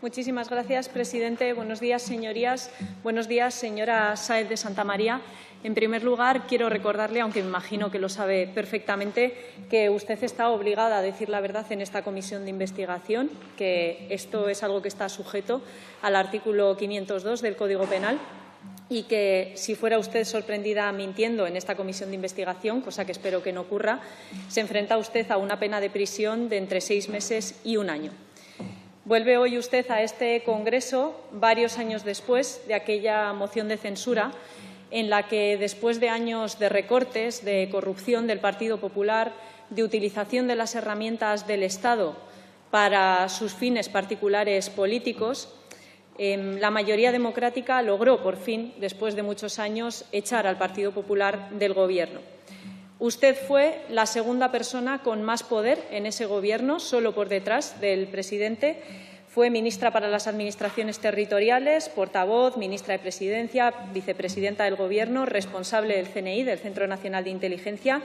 Muchísimas gracias, presidente. Buenos días, señorías. Buenos días, señora Sáez de Santamaría. En primer lugar, quiero recordarle, aunque me imagino que lo sabe perfectamente, que usted está obligada a decir la verdad en esta comisión de investigación, que esto es algo que está sujeto al artículo 502 del Código Penal y que, si fuera usted sorprendida mintiendo en esta comisión de investigación, cosa que espero que no ocurra, se enfrenta usted a una pena de prisión de entre 6 meses y 1 año. Vuelve hoy usted a este Congreso varios años después de aquella moción de censura en la que, después de años de recortes, de corrupción del Partido Popular, de utilización de las herramientas del Estado para sus fines particulares políticos, la mayoría democrática logró, por fin, después de muchos años, echar al Partido Popular del Gobierno. Usted fue la segunda persona con más poder en ese Gobierno, solo por detrás del presidente. Fue ministra para las Administraciones Territoriales, portavoz, ministra de Presidencia, vicepresidenta del Gobierno, responsable del CNI, del Centro Nacional de Inteligencia.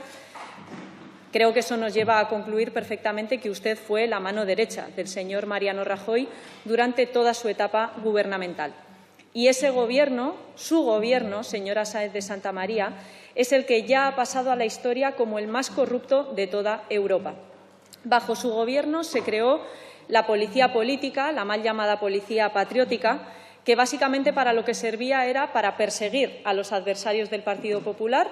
Creo que eso nos lleva a concluir perfectamente que usted fue la mano derecha del señor Mariano Rajoy durante toda su etapa gubernamental. Y ese Gobierno, su Gobierno, señora Sáez de Santamaría, es el que ya ha pasado a la historia como el más corrupto de toda Europa. Bajo su Gobierno se creó la policía política, la mal llamada policía patriótica, que básicamente para lo que servía era para perseguir a los adversarios del Partido Popular,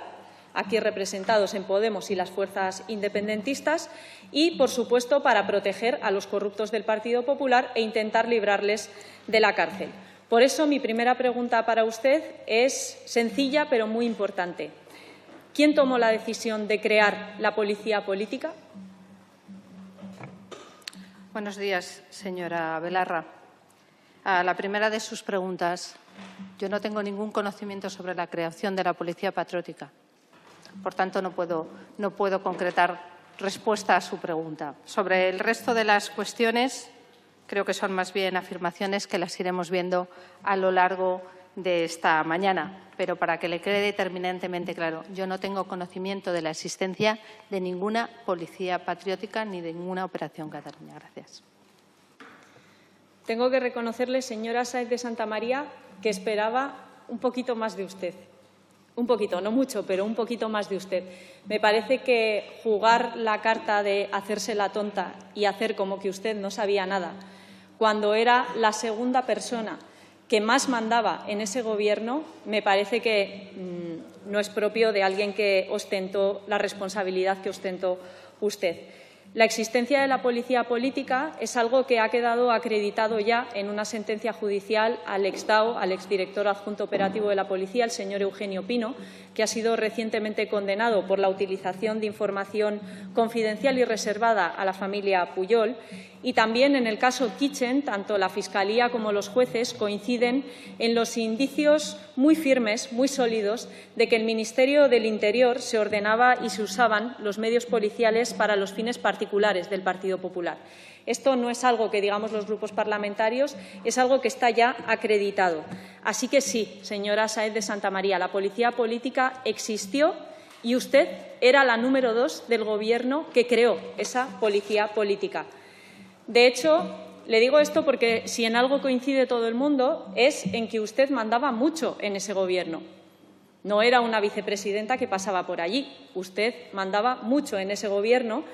aquí representados en Podemos y las fuerzas independentistas, y, por supuesto, para proteger a los corruptos del Partido Popular e intentar librarles de la cárcel. Por eso, mi primera pregunta para usted es sencilla, pero muy importante. ¿Quién tomó la decisión de crear la policía política? Buenos días, señora Belarra. A la primera de sus preguntas, yo no tengo ningún conocimiento sobre la creación de la policía patriótica. Por tanto, no puedo concretar respuesta a su pregunta. Sobre el resto de las cuestiones, creo que son más bien afirmaciones que las iremos viendo a lo largo de esta mañana. Pero para que le quede terminantemente claro, yo no tengo conocimiento de la existencia de ninguna policía patriótica ni de ninguna operación Cataluña. Gracias. Tengo que reconocerle, señora Sáez de Santamaría, que esperaba un poquito más de usted. Un poquito, no mucho, pero un poquito más de usted. Me parece que jugar la carta de hacerse la tonta y hacer como que usted no sabía nada, cuando era la segunda persona que más mandaba en ese Gobierno, me parece que no es propio de alguien que ostentó la responsabilidad que ostentó usted. La existencia de la policía política es algo que ha quedado acreditado ya en una sentencia judicial al exDAO, al exdirector adjunto operativo de la policía, el señor Eugenio Pino, que ha sido recientemente condenado por la utilización de información confidencial y reservada a la familia Pujol. Y también en el caso Kitchen, tanto la Fiscalía como los jueces coinciden en los indicios muy firmes, muy sólidos, de que el Ministerio del Interior se ordenaba y se usaban los medios policiales para los fines particulares del Partido Popular. Esto no es algo que digamos los grupos parlamentarios, es algo que está ya acreditado. Así que sí, señora Sáez de Santamaría, la policía política existió y usted era la número 2 del Gobierno que creó esa policía política. De hecho, le digo esto porque si en algo coincide todo el mundo es en que usted mandaba mucho en ese Gobierno. No era una vicepresidenta que pasaba por allí. Usted mandaba mucho en ese Gobierno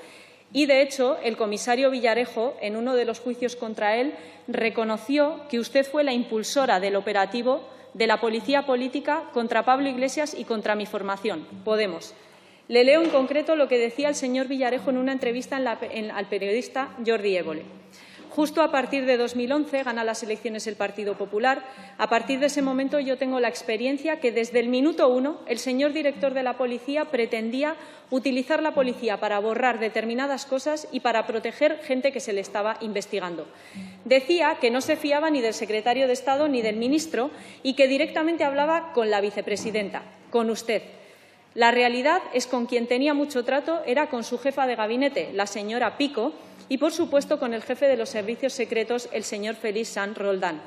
y, de hecho, el comisario Villarejo, en uno de los juicios contra él, reconoció que usted fue la impulsora del operativo de la policía política contra Pablo Iglesias y contra mi formación, Podemos. Le leo en concreto lo que decía el señor Villarejo en una entrevista al periodista Jordi Évole. Justo a partir de 2011 gana las elecciones el Partido Popular. A partir de ese momento yo tengo la experiencia que desde el minuto 1 el señor director de la policía pretendía utilizar la policía para borrar determinadas cosas y para proteger gente que se le estaba investigando. Decía que no se fiaba ni del secretario de Estado ni del ministro y que directamente hablaba con la vicepresidenta, con usted. La realidad es con quien tenía mucho trato era con su jefa de gabinete, la señora Pico, y, por supuesto, con el jefe de los servicios secretos, el señor Félix Sanz Roldán.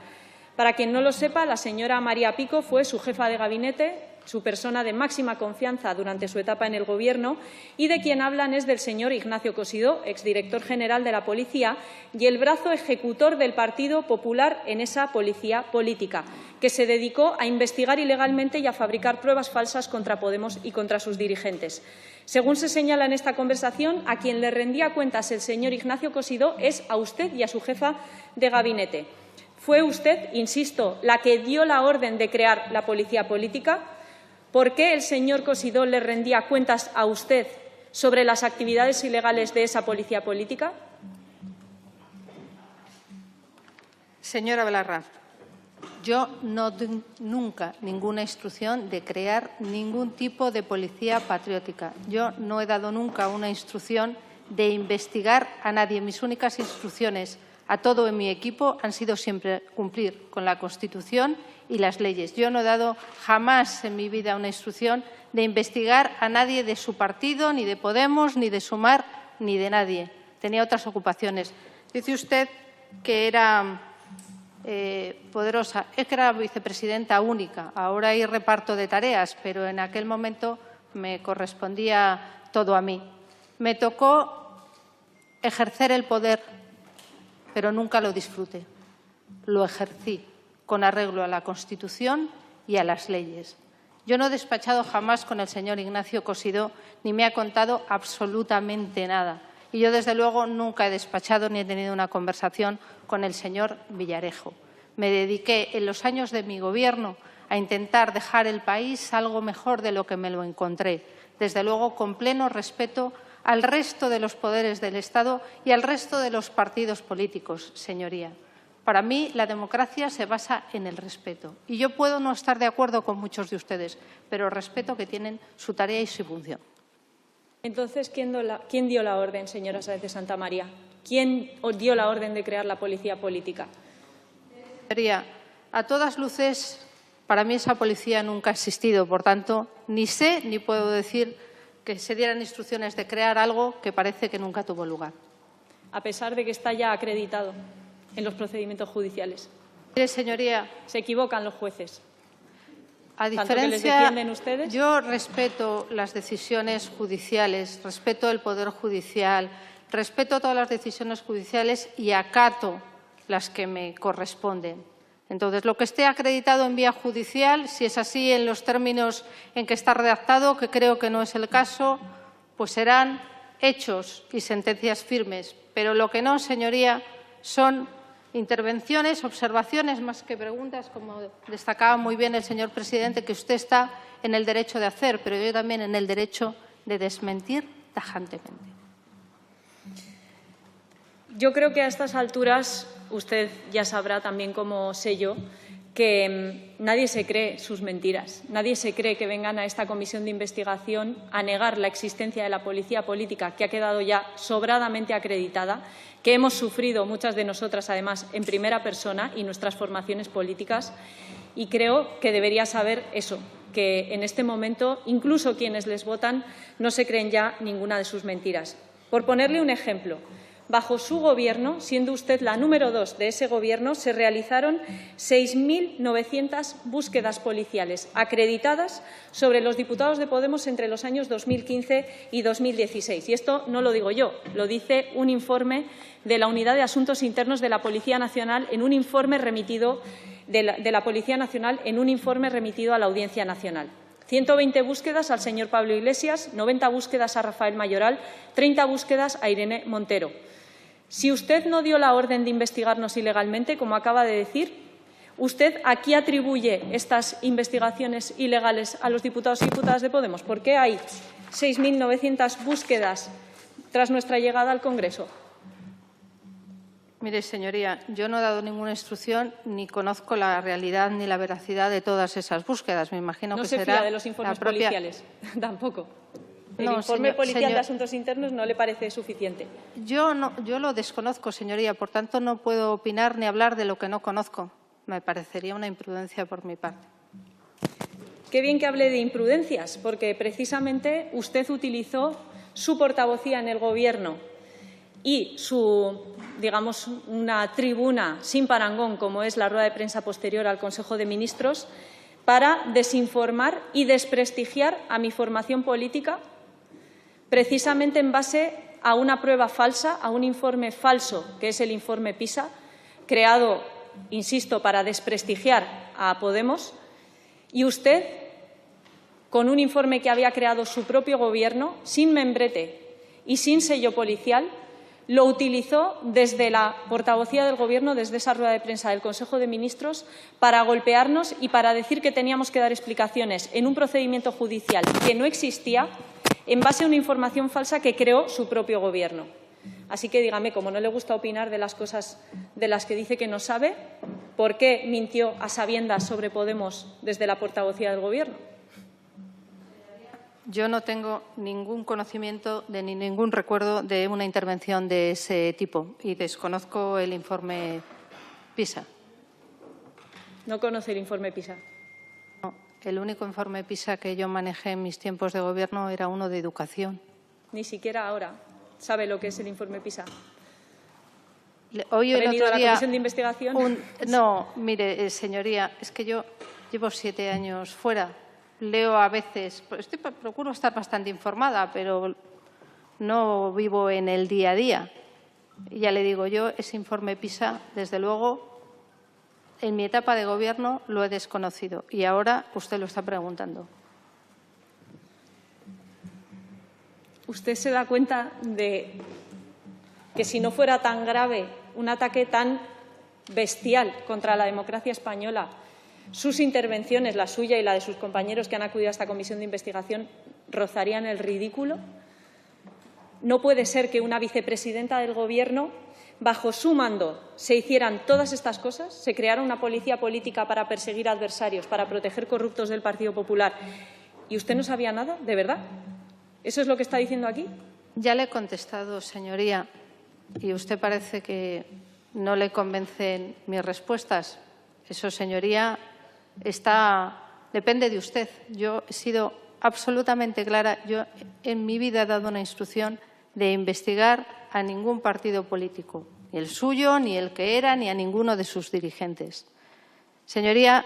Para quien no lo sepa, la señora María Pico fue su jefa de gabinete su persona de máxima confianza durante su etapa en el Gobierno, y de quien hablan es del señor Ignacio Cosidó, exdirector general de la Policía y el brazo ejecutor del Partido Popular en esa policía política, que se dedicó a investigar ilegalmente y a fabricar pruebas falsas contra Podemos y contra sus dirigentes. Según se señala en esta conversación, a quien le rendía cuentas el señor Ignacio Cosidó es a usted y a su jefa de gabinete. ¿Fue usted, insisto, la que dio la orden de crear la policía política? ¿Por qué el señor Cosidó le rendía cuentas a usted sobre las actividades ilegales de esa policía política? Señora Belarra, yo no doy nunca ninguna instrucción de crear ningún tipo de policía patriótica. Yo no he dado nunca una instrucción de investigar a nadie. Mis únicas instrucciones a todo en mi equipo han sido siempre cumplir con la Constitución y las leyes. Yo no he dado jamás en mi vida una instrucción de investigar a nadie de su partido, ni de Podemos, ni de Sumar, ni de nadie. Tenía otras ocupaciones. Dice usted que era poderosa. Es que era vicepresidenta única. Ahora hay reparto de tareas, pero en aquel momento me correspondía todo a mí. Me tocó ejercer el poder, pero nunca lo disfruté. Lo ejercí con arreglo a la Constitución y a las leyes. Yo no he despachado jamás con el señor Ignacio Cosidó, ni me ha contado absolutamente nada. Y yo, desde luego, nunca he despachado ni he tenido una conversación con el señor Villarejo. Me dediqué en los años de mi Gobierno a intentar dejar el país algo mejor de lo que me lo encontré. Desde luego, con pleno respeto al resto de los poderes del Estado y al resto de los partidos políticos, señoría. Para mí, la democracia se basa en el respeto. Y yo puedo no estar de acuerdo con muchos de ustedes, pero respeto que tienen su tarea y su función. Entonces, ¿quién dio la orden, señora Sáez de Santamaría? ¿Quién dio la orden de crear la policía política? Señoría, a todas luces, para mí esa policía nunca ha existido. Por tanto, ni sé ni puedo decir que se dieran instrucciones de crear algo que parece que nunca tuvo lugar. A pesar de que está ya acreditado en los procedimientos judiciales. Mire, señoría, se equivocan los jueces. A ¿Tanto que les diferencia, defienden ustedes? yo respeto las decisiones judiciales, respeto el Poder Judicial, respeto todas las decisiones judiciales y acato las que me corresponden. Entonces, lo que esté acreditado en vía judicial, si es así en los términos en que está redactado, que creo que no es el caso, pues serán hechos y sentencias firmes. Pero lo que no, señoría, son intervenciones, observaciones, más que preguntas, como destacaba muy bien el señor presidente, que usted está en el derecho de hacer, pero yo también en el derecho de desmentir tajantemente. Yo creo que a estas alturas usted ya sabrá también como sé yo que nadie se cree sus mentiras. Nadie se cree que vengan a esta comisión de investigación a negar la existencia de la policía política, que ha quedado ya sobradamente acreditada, que hemos sufrido muchas de nosotras, además, en primera persona y nuestras formaciones políticas. Y creo que debería saber eso, que en este momento incluso quienes les votan no se creen ya ninguna de sus mentiras. Por ponerle un ejemplo, bajo su Gobierno, siendo usted la número 2 de ese Gobierno, se realizaron 6.900 búsquedas policiales acreditadas sobre los diputados de Podemos entre los años 2015 y 2016. Y esto no lo digo yo, lo dice un informe de la Unidad de Asuntos Internos de la Policía Nacional en un informe remitido de la Policía Nacional en un informe remitido a la Audiencia Nacional. 120 búsquedas al señor Pablo Iglesias, 90 búsquedas a Rafael Mayoral, 30 búsquedas a Irene Montero. Si usted no dio la orden de investigarnos ilegalmente, como acaba de decir, ¿usted a qué atribuye estas investigaciones ilegales a los diputados y diputadas de Podemos? ¿Por qué hay 6.900 búsquedas tras nuestra llegada al Congreso? Mire, señoría, yo no he dado ninguna instrucción ni conozco la realidad ni la veracidad de todas esas búsquedas. Me imagino que será no se fía de los informes policiales, tampoco. El informe policial de Asuntos Internos no le parece suficiente. Yo lo desconozco, señoría, por tanto no puedo opinar ni hablar de lo que no conozco. Me parecería una imprudencia por mi parte. Qué bien que hable de imprudencias, porque precisamente usted utilizó su portavocía en el Gobierno y digamos, una tribuna sin parangón, como es la rueda de prensa posterior al Consejo de Ministros, para desinformar y desprestigiar a mi formación política, precisamente en base a una prueba falsa, a un informe falso, que es el informe PISA, creado, insisto, para desprestigiar a Podemos, y usted, con un informe que había creado su propio Gobierno, sin membrete y sin sello policial, lo utilizó desde la portavocía del Gobierno, desde esa rueda de prensa del Consejo de Ministros, para golpearnos y para decir que teníamos que dar explicaciones en un procedimiento judicial que no existía, en base a una información falsa que creó su propio Gobierno. Así que dígame, como no le gusta opinar de las cosas de las que dice que no sabe, ¿por qué mintió a sabiendas sobre Podemos desde la portavocía del Gobierno? Yo no tengo ningún conocimiento ni ningún recuerdo de una intervención de ese tipo y desconozco el informe PISA. ¿No conoce el informe PISA? No, el único informe PISA que yo manejé en mis tiempos de Gobierno era uno de educación. Ni siquiera ahora sabe lo que es el informe PISA. Hoy ¿Ha el venido otro a la día, comisión de investigación? No, mire, señoría, es que yo llevo 7 años fuera. Leo a veces, procuro estar bastante informada, pero no vivo en el día a día. Y ya le digo yo, ese informe PISA, desde luego, en mi etapa de Gobierno lo he desconocido y ahora usted lo está preguntando. ¿Usted se da cuenta de que si no fuera tan grave un ataque tan bestial contra la democracia española, sus intervenciones, la suya y la de sus compañeros que han acudido a esta comisión de investigación, rozarían el ridículo? No puede ser que una vicepresidenta del Gobierno, bajo su mando, se hicieran todas estas cosas, se creara una policía política para perseguir adversarios, para proteger corruptos del Partido Popular, y usted no sabía nada, ¿de verdad? ¿Eso es lo que está diciendo aquí? Ya le he contestado, señoría, y usted parece que no le convencen mis respuestas. Eso, señoría, depende de usted. Yo he sido absolutamente clara. Yo en mi vida he dado una instrucción de investigar a ningún partido político, ni el suyo, ni el que era, ni a ninguno de sus dirigentes. Señoría,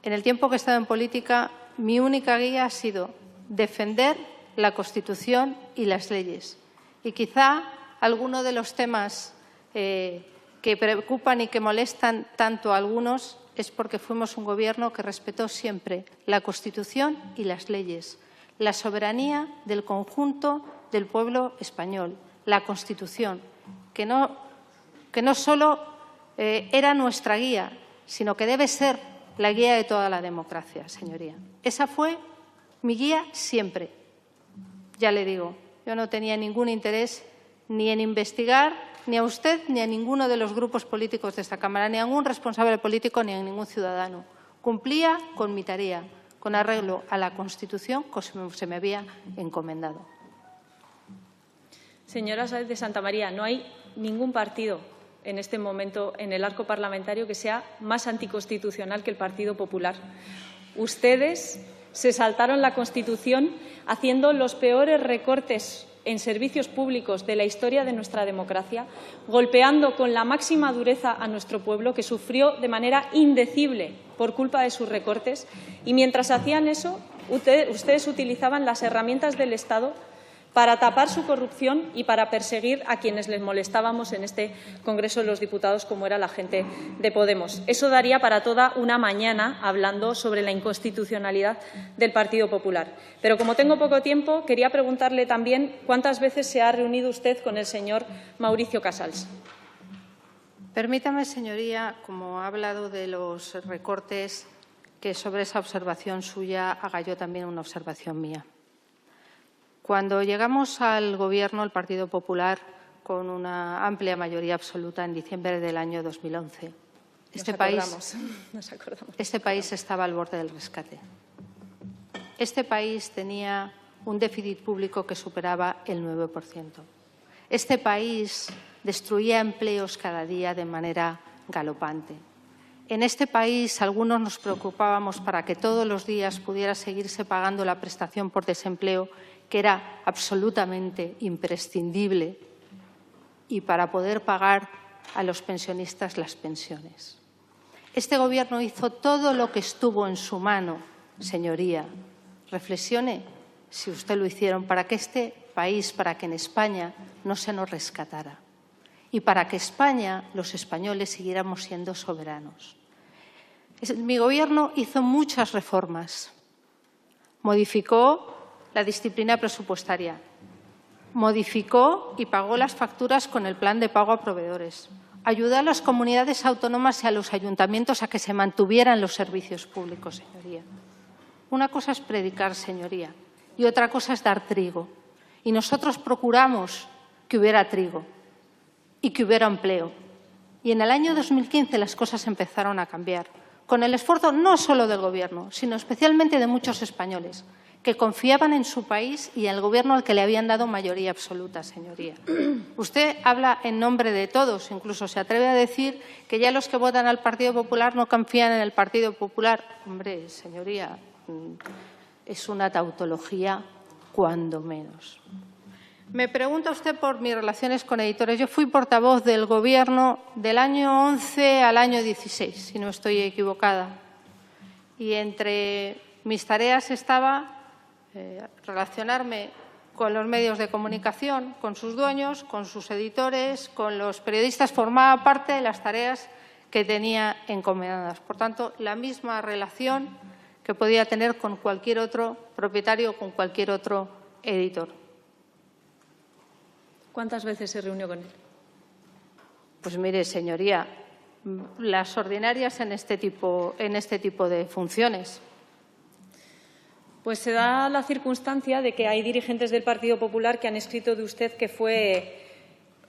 en el tiempo que he estado en política, mi única guía ha sido defender la Constitución y las leyes. Y quizá alguno de los temas que preocupan y que molestan tanto a algunos es porque fuimos un Gobierno que respetó siempre la Constitución y las leyes, la soberanía del conjunto del pueblo español, la Constitución, que no solo era nuestra guía, sino que debe ser la guía de toda la democracia, señoría. Esa fue mi guía siempre. Ya le digo, yo no tenía ningún interés ni en investigar ni a usted ni a ninguno de los grupos políticos de esta Cámara, ni a ningún responsable político ni a ningún ciudadano. Cumplía con mi tarea, con arreglo a la Constitución que se me había encomendado. Señora Sáez de Santamaría, no hay ningún partido en este momento en el arco parlamentario que sea más anticonstitucional que el Partido Popular. Ustedes se saltaron la Constitución haciendo los peores recortes en servicios públicos de la historia de nuestra democracia, golpeando con la máxima dureza a nuestro pueblo, que sufrió de manera indecible por culpa de sus recortes, y mientras hacían eso, ustedes utilizaban las herramientas del Estado para tapar su corrupción y para perseguir a quienes les molestábamos en este Congreso de los Diputados, como era la gente de Podemos. Eso daría para toda una mañana hablando sobre la inconstitucionalidad del Partido Popular. Pero como tengo poco tiempo, quería preguntarle también cuántas veces se ha reunido usted con el señor Mauricio Casals. Permítame, señoría, como ha hablado de los recortes, que sobre esa observación suya haga yo también una observación mía. Cuando llegamos al Gobierno, el Partido Popular, con una amplia mayoría absoluta en diciembre del año 2011, este país estaba al borde del rescate. Este país tenía un déficit público que superaba el 9%. Este país destruía empleos cada día de manera galopante. En este país algunos nos preocupábamos para que todos los días pudiera seguirse pagando la prestación por desempleo, que era absolutamente imprescindible, y para poder pagar a los pensionistas las pensiones. Este Gobierno hizo todo lo que estuvo en su mano, señoría. Reflexione si usted lo hicieron para que este país, para que en España no se nos rescatara y para que España, los españoles, siguiéramos siendo soberanos. Mi Gobierno hizo muchas reformas. Modificó la disciplina presupuestaria, modificó y pagó las facturas con el plan de pago a proveedores, ayudó a las comunidades autónomas y a los ayuntamientos a que se mantuvieran los servicios públicos, señoría. Una cosa es predicar, señoría, y otra cosa es dar trigo. Y nosotros procuramos que hubiera trigo y que hubiera empleo. Y en el año 2015 las cosas empezaron a cambiar, con el esfuerzo no solo del Gobierno, sino especialmente de muchos españoles, que confiaban en su país y en el Gobierno al que le habían dado mayoría absoluta, señoría. Usted habla en nombre de todos, incluso se atreve a decir que ya los que votan al Partido Popular no confían en el Partido Popular. Hombre, señoría, es una tautología cuando menos. Me pregunta usted por mis relaciones con editores. Yo fui portavoz del Gobierno del año 11 al año 16, si no estoy equivocada. Y entre mis tareas estaba relacionarme con los medios de comunicación, con sus dueños, con sus editores, con los periodistas. Formaba parte de las tareas que tenía encomendadas. Por tanto, la misma relación que podía tener con cualquier otro propietario o con cualquier otro editor. ¿Cuántas veces se reunió con él? Pues mire, señoría, las ordinarias en este tipo de funciones. Pues se da la circunstancia de que hay dirigentes del Partido Popular que han escrito de usted que fue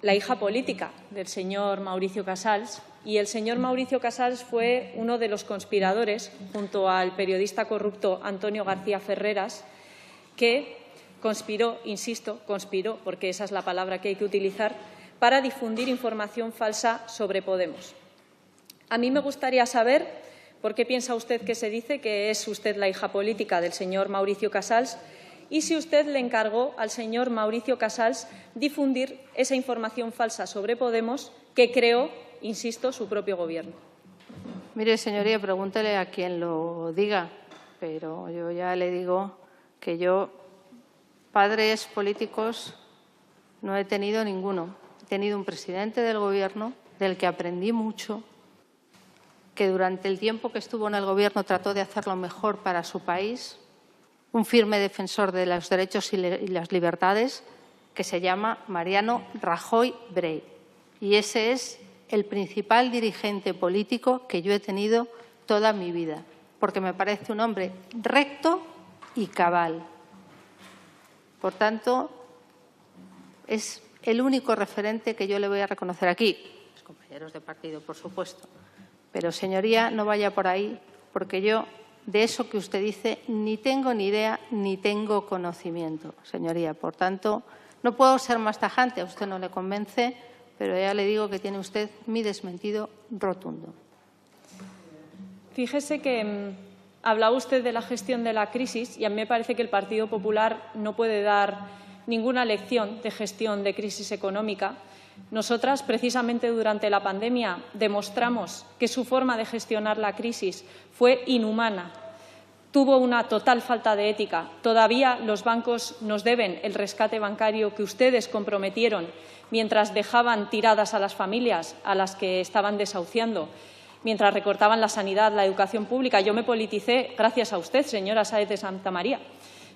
la hija política del señor Mauricio Casals, y el señor Mauricio Casals fue uno de los conspiradores, junto al periodista corrupto Antonio García Ferreras, que conspiró, insisto, conspiró, porque esa es la palabra que hay que utilizar, para difundir información falsa sobre Podemos. A mí me gustaría saber por qué piensa usted que se dice que es usted la hija política del señor Mauricio Casals y si usted le encargó al señor Mauricio Casals difundir esa información falsa sobre Podemos que creó, insisto, su propio Gobierno. Mire, señoría, pregúntele a quien lo diga, pero yo ya le digo que yo padres políticos no he tenido ninguno. He tenido un presidente del Gobierno del que aprendí mucho, que durante el tiempo que estuvo en el Gobierno trató de hacer lo mejor para su país, un firme defensor de los derechos y las libertades, que se llama Mariano Rajoy Brey. Y ese es el principal dirigente político que yo he tenido toda mi vida, porque me parece un hombre recto y cabal. Por tanto, es el único referente que yo le voy a reconocer aquí. Los compañeros de partido, por supuesto. Pero, señoría, no vaya por ahí, porque yo de eso que usted dice ni tengo ni idea ni tengo conocimiento, señoría. Por tanto, no puedo ser más tajante, a usted no le convence, pero ya le digo que tiene usted mi desmentido rotundo. Fíjese que hablaba usted de la gestión de la crisis y a mí me parece que el Partido Popular no puede dar ninguna lección de gestión de crisis económica. Nosotras, precisamente durante la pandemia, demostramos que su forma de gestionar la crisis fue inhumana. Tuvo una total falta de ética. Todavía los bancos nos deben el rescate bancario que ustedes comprometieron mientras dejaban tiradas a las familias a las que estaban desahuciando, mientras recortaban la sanidad, la educación pública. Yo me politicé gracias a usted, señora Sáez de Santamaría.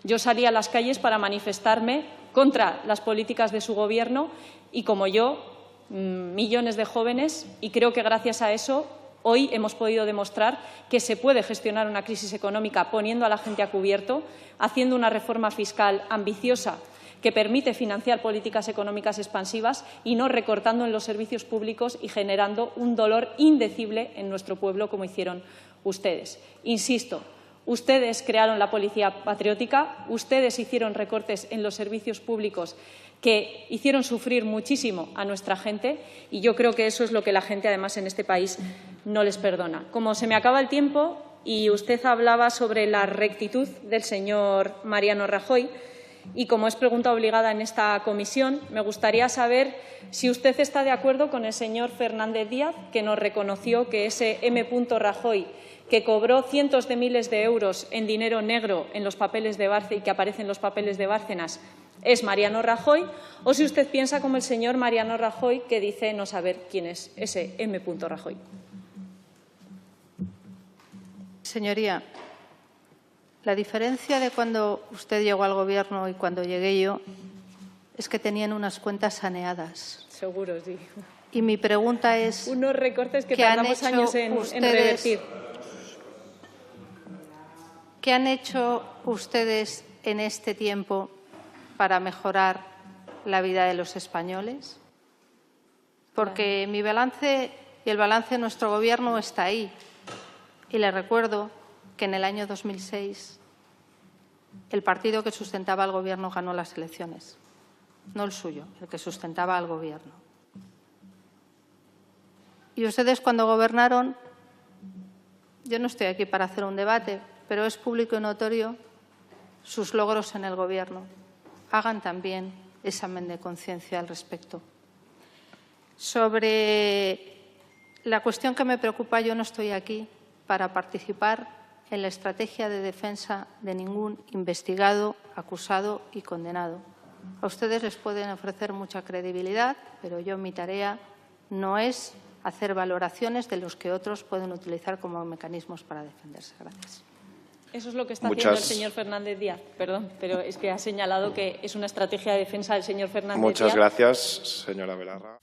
Yo salí a las calles para manifestarme contra las políticas de su Gobierno y, como yo, millones de jóvenes, y creo que gracias a eso hoy hemos podido demostrar que se puede gestionar una crisis económica poniendo a la gente a cubierto, haciendo una reforma fiscal ambiciosa que permite financiar políticas económicas expansivas y no recortando en los servicios públicos y generando un dolor indecible en nuestro pueblo, como hicieron ustedes. Insisto, ustedes crearon la Policía Patriótica, ustedes hicieron recortes en los servicios públicos que hicieron sufrir muchísimo a nuestra gente y yo creo que eso es lo que la gente, además, en este país no les perdona. Como se me acaba el tiempo y usted hablaba sobre la rectitud del señor Mariano Rajoy, Y como es pregunta obligada en esta comisión, me gustaría saber si usted está de acuerdo con el señor Fernández Díaz, que nos reconoció que ese M. Rajoy, que cobró cientos de miles de euros en dinero negro en los papeles de Bárcenas y que aparece en los papeles de Bárcenas, es Mariano Rajoy, o si usted piensa como el señor Mariano Rajoy, que dice no saber quién es ese M. Rajoy. Señoría, la diferencia de cuando usted llegó al Gobierno y cuando llegué yo es que tenían unas cuentas saneadas. Seguro, sí. Y mi pregunta es… Unos recortes que ¿qué han tardamos hecho años en revertir. ¿Qué han hecho ustedes en este tiempo para mejorar la vida de los españoles? Porque mi balance y el balance de nuestro Gobierno está ahí. Y le recuerdo que en el año 2006 el partido que sustentaba al Gobierno ganó las elecciones, no el suyo, el que sustentaba al Gobierno. Y ustedes cuando gobernaron, yo no estoy aquí para hacer un debate, pero es público y notorio sus logros en el Gobierno. Hagan también examen de conciencia al respecto. Sobre la cuestión que me preocupa, yo no estoy aquí para participar en la estrategia de defensa de ningún investigado, acusado y condenado. A ustedes les pueden ofrecer mucha credibilidad, pero yo mi tarea no es hacer valoraciones de los que otros pueden utilizar como mecanismos para defenderse. Gracias. Eso es lo que está haciendo el señor Fernández Díaz. Perdón, pero es que ha señalado que es una estrategia de defensa del señor Fernández Díaz. Muchas gracias, señora Belarra.